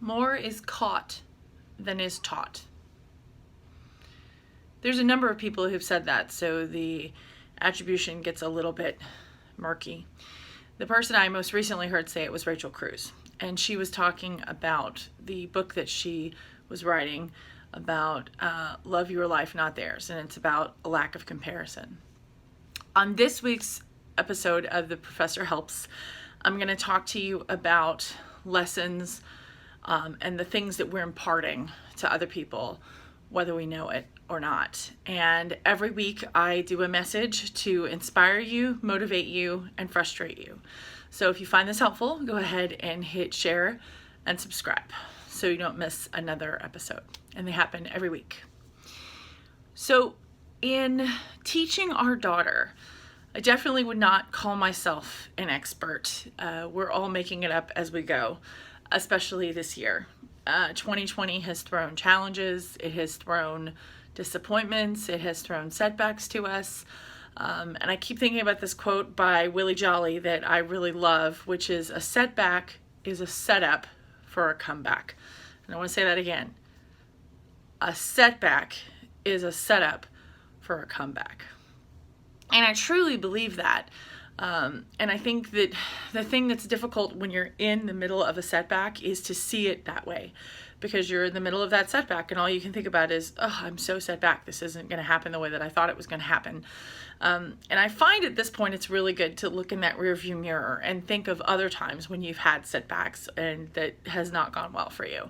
More is caught than is taught. There's a number of people who've said that, so the attribution gets a little bit murky. The person I most recently heard say it was Rachel Cruz, and she was talking about the book that she was writing about love your life, not theirs, and it's about a lack of comparison. On this week's episode of The Professor Helps, I'm going to talk to you about lessons and the things that we're imparting to other people, whether we know it or not. And every week I do a message to inspire you, motivate you, and frustrate you. So if you find this helpful, go ahead and hit share and subscribe so you don't miss another episode. And they happen every week. So in teaching our daughter, I definitely would not call myself an expert. We're all making it up as we go, especially this year. 2020 has thrown challenges, it has thrown disappointments, it has thrown setbacks to us. And I keep thinking about this quote by Willie Jolly that I really love, which is, "A setback is a setup for a comeback." And I want to say that again. A setback is a setup for a comeback. And I truly believe that. And I think that the thing that's difficult when you're in the middle of a setback is to see it that way, because you're in the middle of that setback and all you can think about is, oh, I'm so set back. This isn't going to happen the way that I thought it was going to happen. And I find at this point it's really good to look in that rearview mirror and think of other times when you've had setbacks and that has not gone well for you.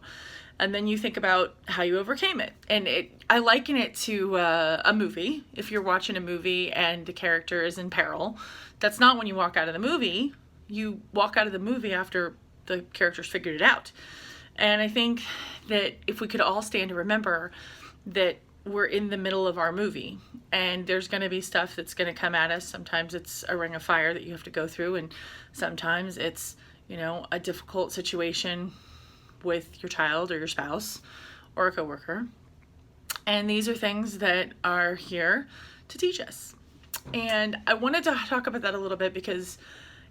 And then you think about how you overcame it. And I liken it to a movie. If you're watching a movie and the character is in peril, that's not when you walk out of the movie. You walk out of the movie after the character's figured it out. And I think that if we could all stand to remember that we're in the middle of our movie and there's going to be stuff that's going to come at us. Sometimes it's a ring of fire that you have to go through, and sometimes it's, a difficult situation with your child or your spouse or a coworker. And these are things that are here to teach us. And I wanted to talk about that a little bit because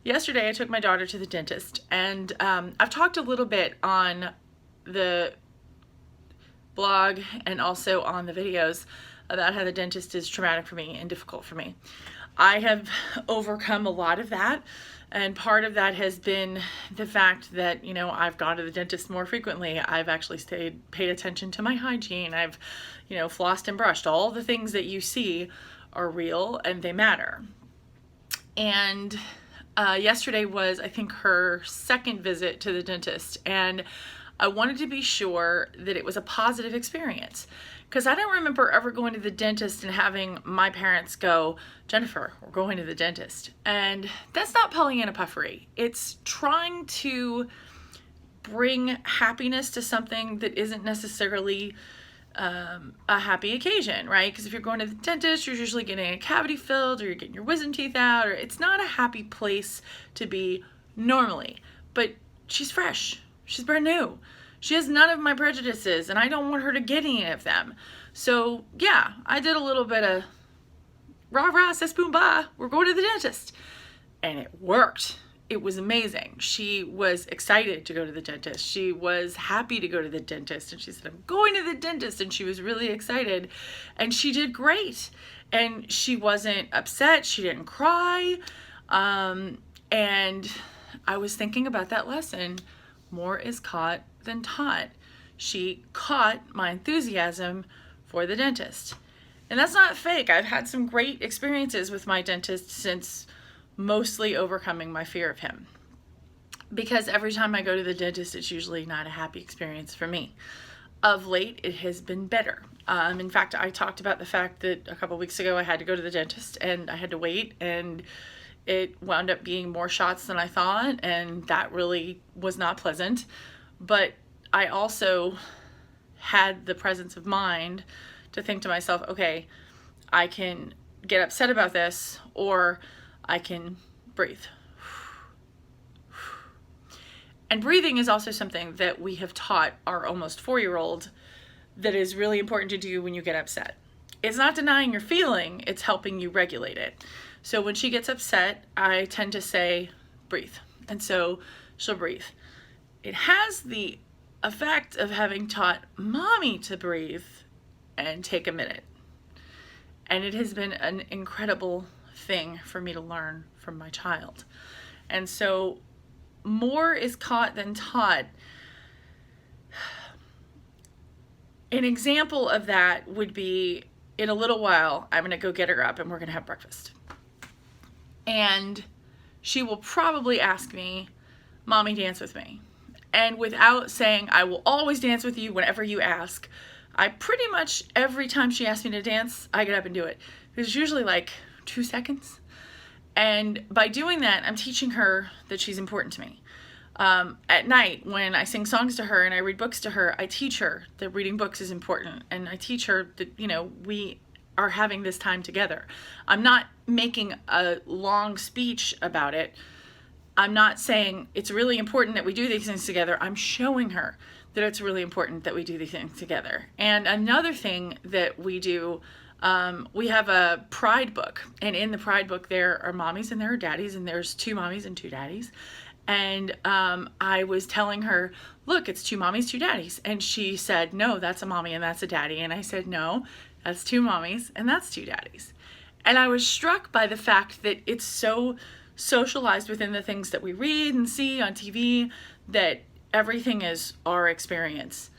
yesterday I took my daughter to the dentist, and I've talked a little bit on the blog and also on the videos about how the dentist is traumatic for me and difficult for me. I have overcome a lot of that, and part of that has been the fact that, I've gone to the dentist more frequently. I've actually paid attention to my hygiene. I've, flossed and brushed. All the things that you see are real and they matter. And yesterday was, I think, her second visit to the dentist, and I wanted to be sure that it was a positive experience, because I don't remember ever going to the dentist and having my parents go, "Jennifer, we're going to the dentist." And that's not Pollyanna puffery. It's trying to bring happiness to something that isn't necessarily a happy occasion, right? Because if you're going to the dentist, you're usually getting a cavity filled or you're getting your wisdom teeth out, or it's not a happy place to be normally. But she's fresh. She's brand new. She has none of my prejudices, and I don't want her to get any of them. So yeah, I did a little bit of rah-rah, sis boom bah, we're going to the dentist. And it worked. It was amazing. She was excited to go to the dentist. She was happy to go to the dentist. And she said, "I'm going to the dentist." And she was really excited. And she did great. And she wasn't upset. She didn't cry. And I was thinking about that lesson. More is caught than taught. She caught my enthusiasm for the dentist. And that's not fake. I've had some great experiences with my dentist since mostly overcoming my fear of him. Because every time I go to the dentist, it's usually not a happy experience for me. Of late, it has been better. In fact, I talked about the fact that a couple weeks ago I had to go to the dentist and I had to wait, and it wound up being more shots than I thought, and that really was not pleasant. But I also had the presence of mind to think to myself, okay, I can get upset about this, or I can breathe. And breathing is also something that we have taught our almost 4-year-old that is really important to do when you get upset. It's not denying your feeling, it's helping you regulate it. So when she gets upset, I tend to say, breathe. And so she'll breathe. It has the effect of having taught mommy to breathe and take a minute. And it has been an incredible thing for me to learn from my child. And so more is caught than taught. An example of that would be, in a little while, I'm going to go get her up and we're going to have breakfast. And she will probably ask me, Mommy, dance with me. And without saying, I will always dance with you whenever you ask, I pretty much, every time she asks me to dance, I get up and do it. It's usually like 2 seconds. And by doing that, I'm teaching her that she's important to me. At night, when I sing songs to her and I read books to her, I teach her that reading books is important. And I teach her that, we are having this time together. I'm not making a long speech about it. I'm not saying it's really important that we do these things together. I'm showing her that it's really important that we do these things together. And another thing that we do, we have a pride book. And in the pride book, there are mommies and there are daddies, and there's 2 mommies and 2 daddies. And I was telling her, look, it's 2 mommies, 2 daddies. And she said, no, that's a mommy and that's a daddy. And I said, no, that's 2 mommies and that's 2 daddies. And I was struck by the fact that it's so socialized within the things that we read and see on TV that everything is our experience.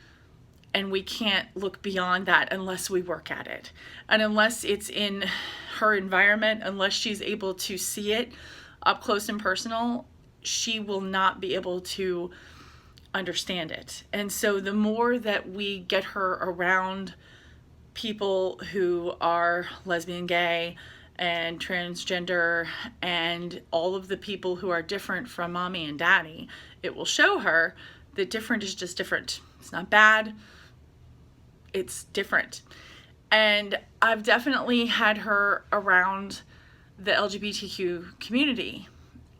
And we can't look beyond that unless we work at it. And unless it's in her environment, unless she's able to see it up close and personal, she will not be able to understand it. And so the more that we get her around people who are lesbian, gay, and transgender, and all of the people who are different from mommy and daddy, it will show her that different is just different. It's not bad, it's different. And I've definitely had her around the LGBTQ community.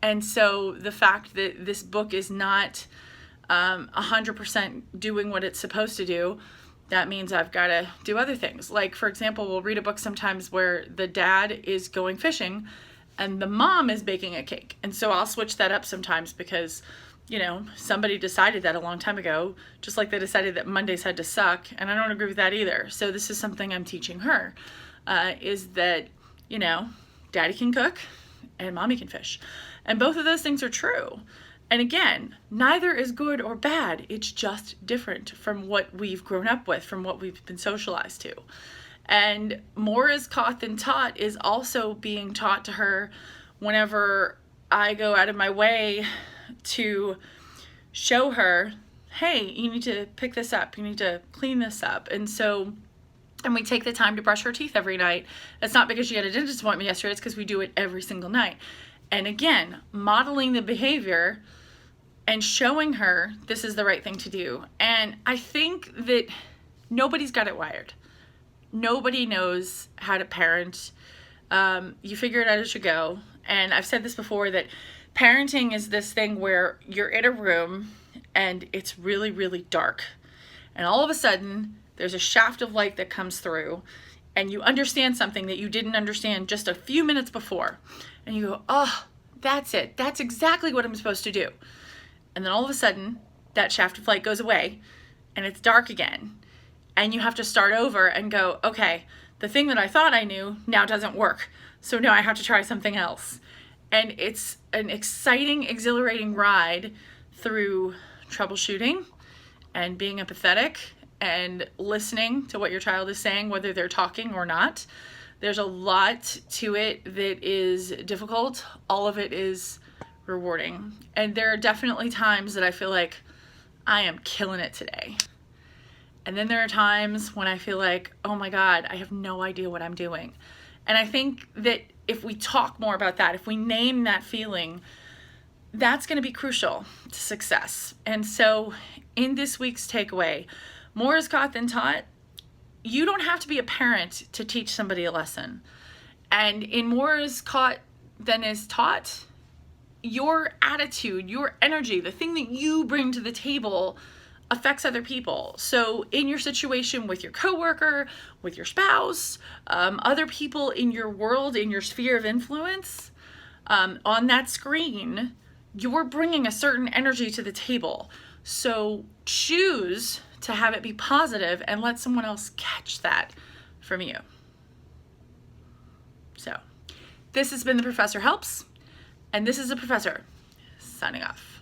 And so the fact that this book is not 100% doing what it's supposed to do, that means I've got to do other things. Like, for example, we'll read a book sometimes where the dad is going fishing and the mom is baking a cake. And so I'll switch that up sometimes because, somebody decided that a long time ago, just like they decided that Mondays had to suck. And I don't agree with that either. So this is something I'm teaching her, is that, daddy can cook and mommy can fish. And both of those things are true. And again, neither is good or bad. It's just different from what we've grown up with, from what we've been socialized to. And more is caught than taught is also being taught to her whenever I go out of my way to show her, hey, you need to pick this up. You need to clean this up. And we take the time to brush her teeth every night. It's not because she had a dentist appointment yesterday. It's because we do it every single night. And again, modeling the behavior and showing her this is the right thing to do. And I think that nobody's got it wired. Nobody knows how to parent. You figure it out as you go. And I've said this before, that parenting is this thing where you're in a room and it's really, really dark. And all of a sudden, there's a shaft of light that comes through and you understand something that you didn't understand just a few minutes before. And you go, oh, that's it. That's exactly what I'm supposed to do. And then all of a sudden, that shaft of light goes away and it's dark again. And you have to start over and go, okay, the thing that I thought I knew now doesn't work. So now I have to try something else. And it's an exciting, exhilarating ride through troubleshooting and being empathetic and listening to what your child is saying, whether they're talking or not. There's a lot to it that is difficult. All of it is rewarding. And there are definitely times that I feel like I am killing it today. And then there are times when I feel like, oh my God, I have no idea what I'm doing. And I think that if we talk more about that, if we name that feeling, that's going to be crucial to success. And so in this week's takeaway, more is caught than taught. You don't have to be a parent to teach somebody a lesson. And in more is caught than is taught, your attitude, your energy, the thing that you bring to the table affects other people. So in your situation with your coworker, with your spouse, other people in your world, in your sphere of influence, on that screen, you're bringing a certain energy to the table. So choose to have it be positive and let someone else catch that from you. So this has been The Professor Helps, and this is the professor signing off.